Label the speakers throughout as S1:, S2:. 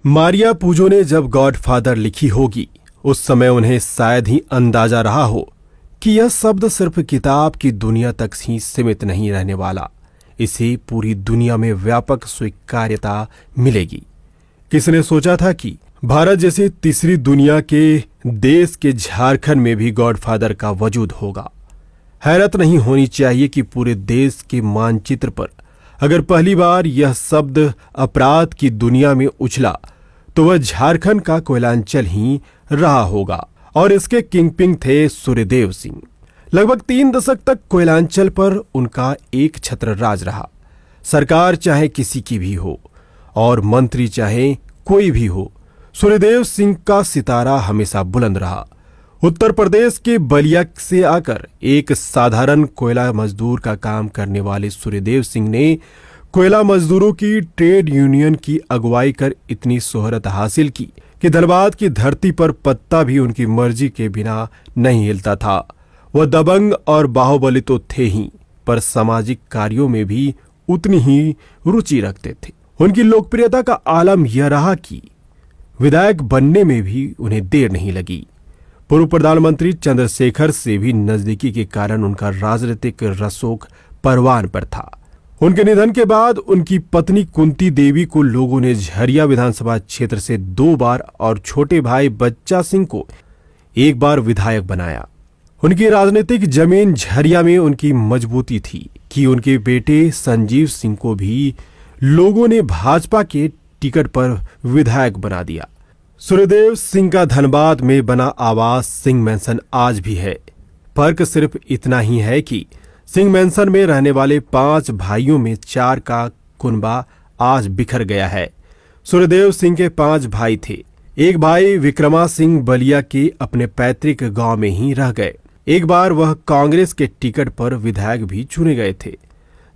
S1: मारिया पूजो ने जब गॉडफादर लिखी होगी उस समय उन्हें शायद ही अंदाजा रहा हो कि यह शब्द सिर्फ किताब की दुनिया तक ही सीमित नहीं रहने वाला, इसे पूरी दुनिया में व्यापक स्वीकार्यता मिलेगी। किसने सोचा था कि भारत जैसे तीसरी दुनिया के देश के झारखंड में भी गॉडफादर का वजूद होगा। हैरत नहीं होनी चाहिए कि पूरे देश के मानचित्र पर अगर पहली बार यह शब्द अपराध की दुनिया में उछला तो वह झारखंड का कोयलांचल ही रहा होगा और इसके किंगपिन थे सूर्यदेव सिंह। लगभग 3 दशक तक कोयलांचल पर उनका एक छत्र राज रहा। सरकार चाहे किसी की भी हो और मंत्री चाहे कोई भी हो, सूर्यदेव सिंह का सितारा हमेशा बुलंद रहा। उत्तर प्रदेश के बलिया से आकर एक साधारण कोयला मजदूर का काम करने वाले सूर्यदेव सिंह ने कोयला मजदूरों की ट्रेड यूनियन की अगुवाई कर इतनी शोहरत हासिल की कि धनबाद की धरती पर पत्ता भी उनकी मर्जी के बिना नहीं हिलता था। वह दबंग और बाहुबली तो थे ही, पर सामाजिक कार्यों में भी उतनी ही रुचि रखते थे। उनकी लोकप्रियता का आलम यह रहा कि विधायक बनने में भी उन्हें देर नहीं लगी। पूर्व प्रधानमंत्री चंद्रशेखर से भी नजदीकी के कारण उनका राजनीतिक रसोख परवान पर था। उनके निधन के बाद उनकी पत्नी कुंती देवी को लोगों ने झरिया विधानसभा क्षेत्र से 2 बार और छोटे भाई बच्चा सिंह को 1 बार विधायक बनाया। उनकी राजनीतिक जमीन झरिया में उनकी मजबूती थी कि उनके बेटे संजीव सिंह को भी लोगों ने भाजपा के टिकट पर विधायक बना दिया। सूर्यदेव सिंह का धनबाद में बना आवास सिंह मैंसन आज भी है। फर्क सिर्फ इतना ही है कि सिंह मैंसन में रहने वाले 5 भाइयों में 4 का कुनबा आज बिखर गया है। सूर्यदेव सिंह के 5 भाई थे। एक भाई विक्रमा सिंह बलिया के अपने पैतृक गांव में ही रह गए। एक बार वह कांग्रेस के टिकट पर विधायक भी चुने गए थे।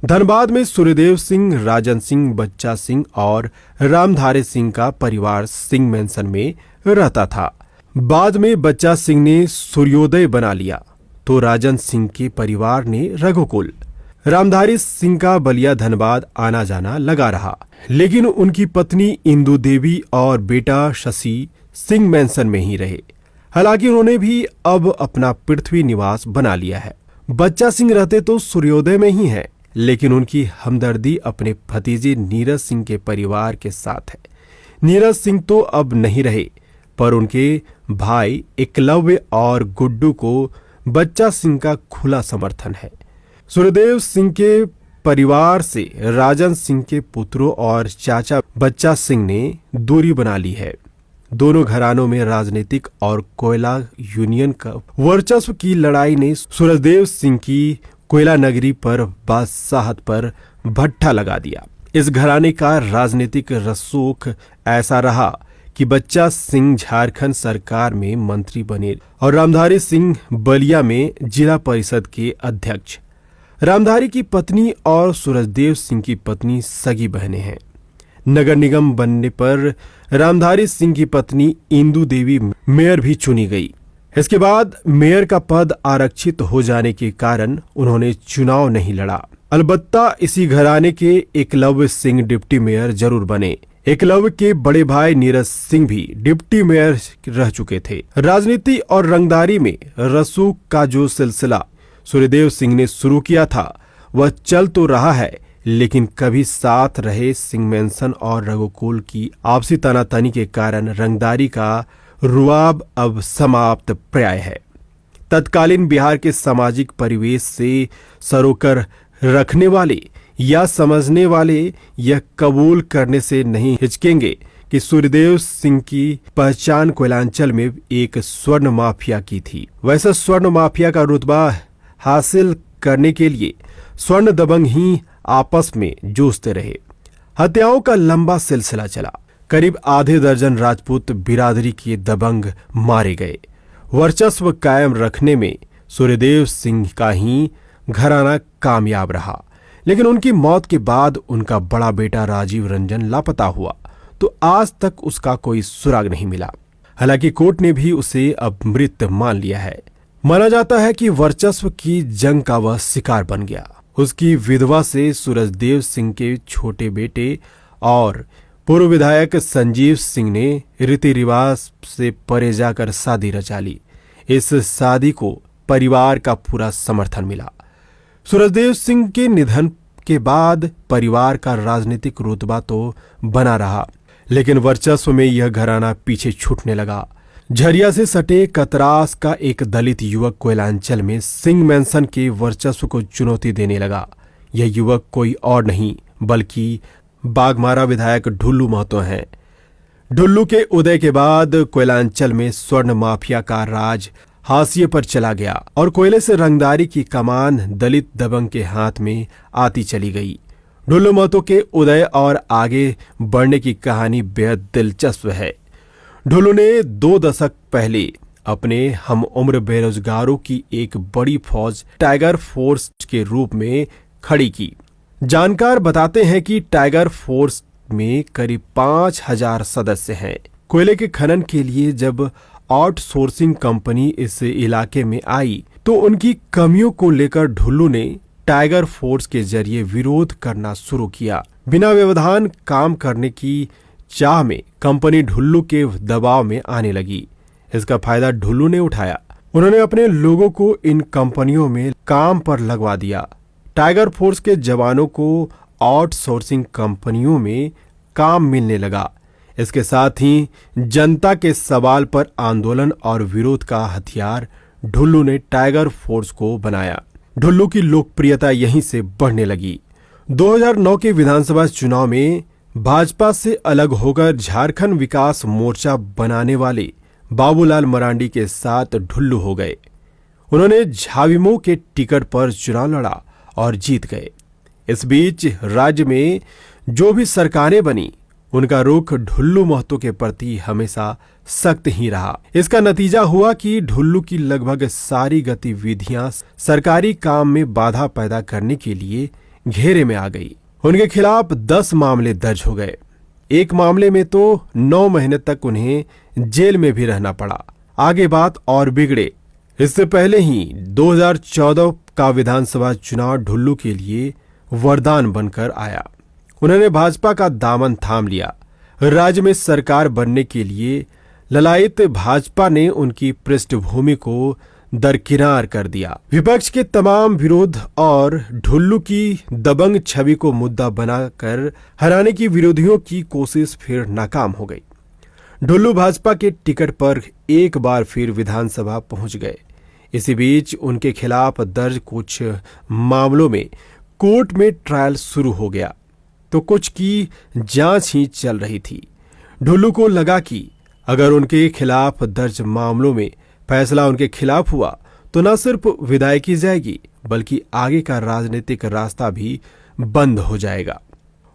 S1: धनबाद में सूर्यदेव सिंह, राजन सिंह, बच्चा सिंह और रामधारी सिंह का परिवार सिंह मैंसन में रहता था। बाद में बच्चा सिंह ने सूर्योदय बना लिया तो राजन सिंह के परिवार ने रघुकुल। रामधारी सिंह का बलिया धनबाद आना जाना लगा रहा, लेकिन उनकी पत्नी इंदु देवी और बेटा शशि सिंह मैंसन में ही रहे। हालांकि उन्होंने भी अब अपना पृथ्वी निवास बना लिया है। बच्चा सिंह रहते तो सूर्योदय में ही है, लेकिन उनकी हमदर्दी अपने भतीजे नीरज सिंह के परिवार के साथ है। नीरज सिंह तो अब नहीं रहे, पर उनके भाई एकलव्य और गुड्डू को बच्चा सिंह का खुला समर्थन है। सूर्यदेव सिंह के परिवार से राजन सिंह के पुत्रों और चाचा बच्चा सिंह ने दूरी बना ली है। दोनों घरानों में राजनीतिक और कोयला यूनियन का वर्चस्व की लड़ाई ने सूर्यदेव सिंह की कोयला नगरी पर बादशाहत पर भट्ठा लगा दिया। इस घराने का राजनीतिक रसूख ऐसा रहा कि बच्चा सिंह झारखंड सरकार में मंत्री बने और रामधारी सिंह बलिया में जिला परिषद के अध्यक्ष। रामधारी की पत्नी और सूरजदेव सिंह की पत्नी सगी बहनें हैं। नगर निगम बनने पर रामधारी सिंह की पत्नी इंदु देवी मेयर भी चुनी गई। इसके बाद मेयर का पद आरक्षित हो जाने के कारण उन्होंने चुनाव नहीं लड़ा। अलबत्ता इसी घराने के एकलव्य सिंह डिप्टी मेयर जरूर बने। एकलव्य के बड़े भाई नीरज सिंह भी डिप्टी मेयर रह चुके थे। राजनीति और रंगदारी में रसूख का जो सिलसिला सूर्यदेव सिंह ने शुरू किया था वह चल तो रहा है, लेकिन कभी साथ रहे सिंह मैंसन और रघुकुल की आपसी तनातनी के कारण रंगदारी का रुआब अब समाप्त प्राय है। तत्कालीन बिहार के सामाजिक परिवेश से सरोकर रखने वाले या समझने वाले यह कबूल करने से नहीं हिचकेंगे कि सूर्यदेव सिंह की पहचान कोयलांचल में एक स्वर्ण माफिया की थी। वैसे स्वर्ण माफिया का रुतबा हासिल करने के लिए स्वर्ण दबंग ही आपस में जूझते रहे। हत्याओं का लंबा सिलसिला चला। करीब आधे दर्जन राजपूत बिरादरी के दबंग मारे गए। वर्चस्व कायम रखने में सूर्यदेव सिंह का ही घराना कामयाब रहा, लेकिन उनकी मौत के बाद उनका बड़ा बेटा राजीव रंजन लापता हुआ तो आज तक उसका कोई सुराग नहीं मिला। हालांकि कोर्ट ने भी उसे अब मृत मान लिया है। माना जाता है कि वर्चस्व की जंग का वह शिकार बन गया। उसकी विधवा से सूरजदेव सिंह के छोटे बेटे और पूर्व विधायक संजीव सिंह ने रीति रिवाज से परे जाकर शादी रचा ली। इस शादी को परिवार का पूरा समर्थन मिला। सूरजदेव सिंह के निधन के बाद परिवार का राजनीतिक रुतबा तो बना रहा, लेकिन वर्चस्व में यह घराना पीछे छूटने लगा। झरिया से सटे कतरास का एक दलित युवक कोयलांचल में सिंह मैंसन के वर्चस्व को चुनौती देने लगा। यह युवक कोई और नहीं बल्कि बाघमारा विधायक ढुल्लू महतो हैं। ढुल्लू के उदय के बाद कोयलांचल में स्वर्ण माफिया का राज हाशिए पर चला गया और कोयले से रंगदारी की कमान दलित दबंग के हाथ में आती चली गई। ढुल्लू महतो के उदय और आगे बढ़ने की कहानी बेहद दिलचस्प है। ढुल्लू ने 2 दशक पहले अपने हम उम्र बेरोजगारों की एक बड़ी फौज टाइगर फोर्स के रूप में खड़ी की। जानकार बताते हैं कि टाइगर फोर्स में करीब 5000 सदस्य हैं। कोयले के खनन के लिए जब आउटसोर्सिंग कंपनी इस इलाके में आई तो उनकी कमियों को लेकर ढुल्लू ने टाइगर फोर्स के जरिए विरोध करना शुरू किया। बिना व्यवधान काम करने की चाह में कंपनी ढुल्लू के दबाव में आने लगी। इसका फायदा ढुल्लू ने उठाया। उन्होंने अपने लोगों को इन कंपनियों में काम पर लगवा दिया। टाइगर फोर्स के जवानों को आउटसोर्सिंग कंपनियों में काम मिलने लगा। इसके साथ ही जनता के सवाल पर आंदोलन और विरोध का हथियार ढुल्लू ने टाइगर फोर्स को बनाया। ढुल्लू की लोकप्रियता यहीं से बढ़ने लगी। 2009 के विधानसभा चुनाव में भाजपा से अलग होकर झारखंड विकास मोर्चा बनाने वाले बाबूलाल मरांडी के साथ ढुल्लू हो गए। उन्होंने झाविमो के टिकट पर चुनाव लड़ा और जीत गए। इस बीच राज्य में जो भी सरकारें बनी उनका रुख ढुल्लू महतो के प्रति हमेशा सख्त ही रहा। इसका नतीजा हुआ कि ढुल्लू की लगभग सारी गतिविधियां सरकारी काम में बाधा पैदा करने के लिए घेरे में आ गई। उनके खिलाफ 10 मामले दर्ज हो गए। एक मामले में तो 9 महीने तक उन्हें जेल में भी रहना पड़ा। आगे बात और बिगड़े। इससे पहले ही 2014 का विधानसभा चुनाव ढुल्लू के लिए वरदान बनकर आया। उन्होंने भाजपा का दामन थाम लिया। राज्य में सरकार बनने के लिए ललायित भाजपा ने उनकी पृष्ठभूमि को दरकिनार कर दिया। विपक्ष के तमाम विरोध और ढुल्लू की दबंग छवि को मुद्दा बनाकर हराने की विरोधियों की कोशिश फिर नाकाम हो गई। ढुल्लू भाजपा के टिकट पर एक बार फिर विधानसभा पहुंच गए। इसी बीच उनके खिलाफ दर्ज कुछ मामलों में कोर्ट में ट्रायल शुरू हो गया तो कुछ की जांच ही चल रही थी। ढुल्लू को लगा कि अगर उनके खिलाफ दर्ज मामलों में फैसला उनके खिलाफ हुआ तो न सिर्फ विदायगी जाएगी बल्कि आगे का राजनीतिक रास्ता भी बंद हो जाएगा।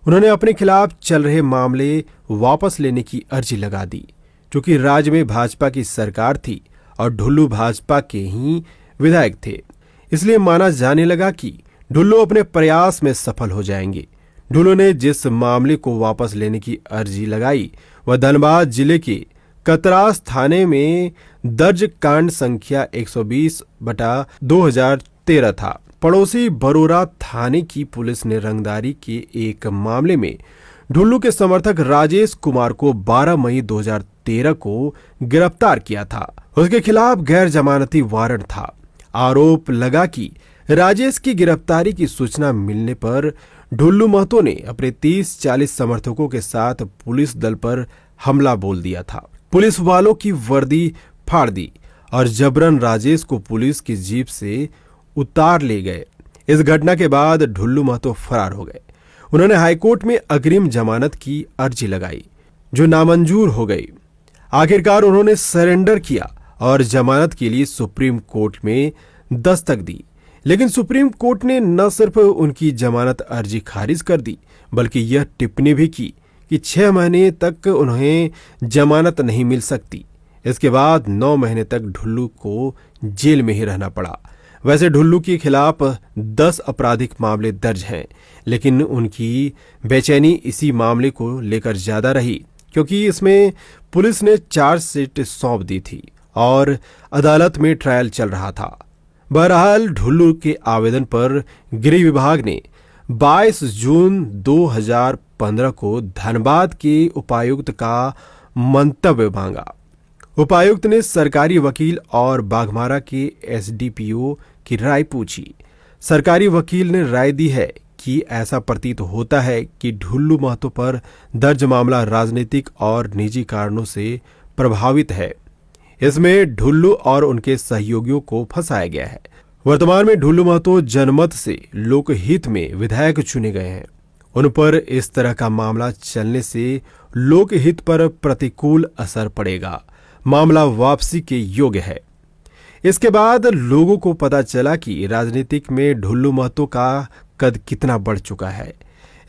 S1: उन्होंने अपने खिलाफ चल रहे मामले वापस लेने की अर्जी लगा दी। क्योंकि राज्य में भाजपा की सरकार थी और ढुल्लू भाजपा के ही विधायक थे, इसलिए माना जाने लगा कि ढुल्लू अपने प्रयास में सफल हो जाएंगे। ढुल्लू ने जिस मामले को वापस लेने की अर्जी लगाई वह धनबाद जिले के कतरास थाने में दर्ज कांड संख्या 120/2013 था। पड़ोसी बरोरा थाने की पुलिस ने रंगदारी के एक मामले में ढुल्लू के समर्थक राजेश कुमार को 12 मई 2013 को गिरफ्तार किया था। उसके खिलाफ गैर जमानती वारंट था। आरोप लगा कि राजेश की गिरफ्तारी की सूचना मिलने पर ढुल्लू महतो ने अपने 30-40 समर्थकों के साथ पुलिस दल पर हमला बोल दिया था। पुलिस वालों की वर्दी फाड़ दी और जबरन राजेश को पुलिस की जीप से उतार ले गए। इस घटना के बाद ढुल्लू महतो फरार हो गए। उन्होंने हाईकोर्ट में अग्रिम जमानत की अर्जी लगाई जो नामंजूर हो गई। आखिरकार उन्होंने सरेंडर किया और जमानत के लिए सुप्रीम कोर्ट में दस्तक दी। लेकिन सुप्रीम कोर्ट ने न सिर्फ उनकी जमानत अर्जी खारिज कर दी बल्कि यह टिप्पणी भी की कि 6 महीने तक उन्हें जमानत नहीं मिल सकती। इसके बाद 9 महीने तक ढुल्लू को जेल में ही रहना पड़ा। वैसे ढुल्लू के खिलाफ 10 आपराधिक मामले दर्ज हैं, लेकिन उनकी बेचैनी इसी मामले को लेकर ज्यादा रही क्योंकि इसमें पुलिस ने चार्जशीट सौंप दी थी और अदालत में ट्रायल चल रहा था। बहरहाल ढुल्लू के आवेदन पर गृह विभाग ने 22 जून 2015 को धनबाद के उपायुक्त का मंतव्य मांगा। उपायुक्त ने सरकारी वकील और बाघमारा के एसडीपीओ की राय पूछी। सरकारी वकील ने राय दी है कि ऐसा प्रतीत होता है कि ढुल्लू महतो पर दर्ज मामला राजनीतिक और निजी कारणों से प्रभावित है। इसमें ढुल्लू और उनके सहयोगियों को फंसाया गया है। वर्तमान में ढुल्लू महतो जनमत से लोकहित में विधायक चुने गए हैं। उन पर इस तरह का मामला चलने से लोकहित पर प्रतिकूल असर पड़ेगा। मामला वापसी के योग्य है। इसके बाद लोगों को पता चला कि राजनीतिक में ढुल्लू महतो का कद कितना बढ़ चुका है।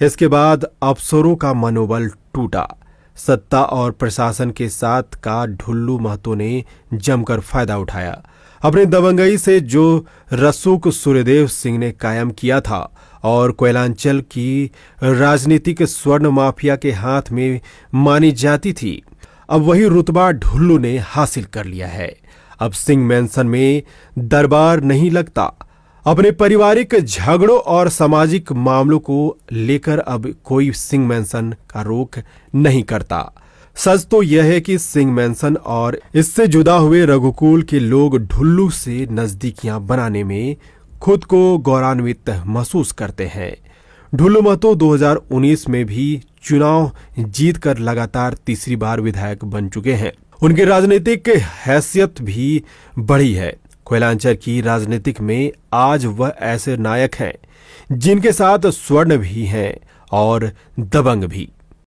S1: इसके बाद अफसरों का मनोबल टूटा। सत्ता और प्रशासन के साथ का ढुल्लू महतो ने जमकर फायदा उठाया। अपनी दबंगई से जो रसूख सूर्यदेव सिंह ने कायम किया था और कोयलांचल की राजनीतिक स्वर्ण माफिया के हाथ में मानी जाती थी, अब वही रुतबा ढुल्लू ने हासिल कर लिया है। अब सिंह मैंसन में दरबार नहीं लगता। अपने पारिवारिक झगड़ों और सामाजिक मामलों को लेकर अब कोई सिंह मैंसन का रोक नहीं करता। सच तो यह है कि सिंह मैंसन और इससे जुदा हुए रघुकुल के लोग ढुल्लू से नजदीकियां बनाने में खुद को गौरवान्वित महसूस करते हैं। ढुल्लू महतो 2019 में भी चुनाव जीतकर लगातार तीसरी बार विधायक बन चुके हैं। उनकी राजनीतिक हैसियत भी बढ़ी है। कोयलांचल की राजनीतिक में आज वह ऐसे नायक हैं जिनके साथ स्वर्ण भी हैं और दबंग भी।